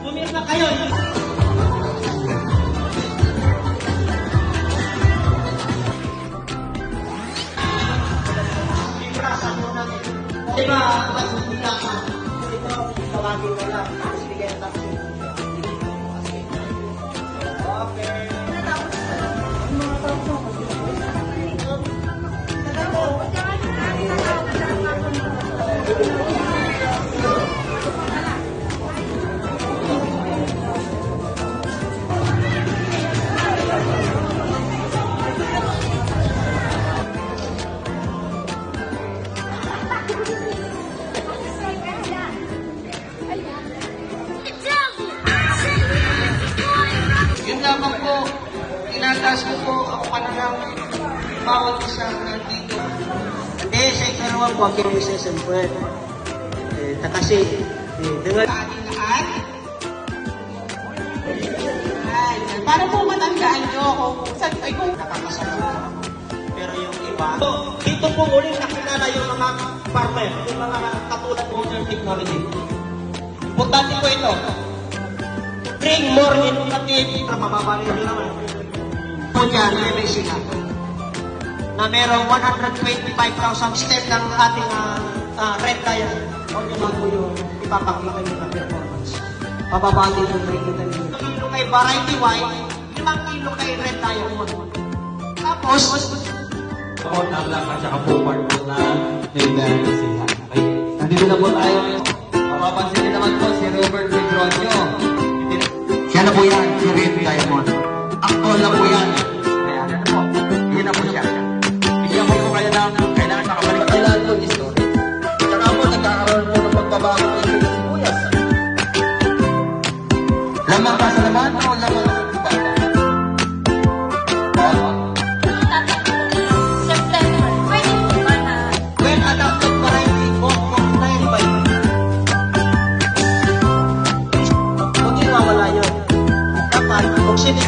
Pumirma kayo. Diba, magpapila ka. Ito, tawagin mo lang. Sige, taxi. Okay. Yun lamang po, tinataas ko po ang pananang bawat isa nandito. Sa ikalawa po, ang kinamisa siyempre. Kasi, dengan ating lahat, para po matandaan nyo kung saan ay kung nakakasama. Pero yung iba, dito po ulit nakilala yung mga farmer, yung mga katulad modern technology. Importante po ito. Bring more innovative, mababa rin naman. Po dyan, may sila. Na merong 125,000 step ng ating red dial. O yung bago yung ipapakita nyo na performance. Pababa din yung 30 kilo kay variety white, 5 kilo kay red diamond. Tapos, ako nalak at saka po part po na nilagay na siya. Okay, nandito na po tayo. Mapapansin din naman po si Robert Pedronio. Siya na po yan, si Red Diamond. Actual na po yan. Kaya ano po, yun na po siya. Bigyan mo po kayo ng kailangan makabalik. Kailangan po yung story. Saka po nagkakaroon po ng pagbabago ng sibuyas. Lamang ka sa laman o lamang ka sa bata? when adapted variety of style by huwag yung mawala yun. Dapat, kung sinig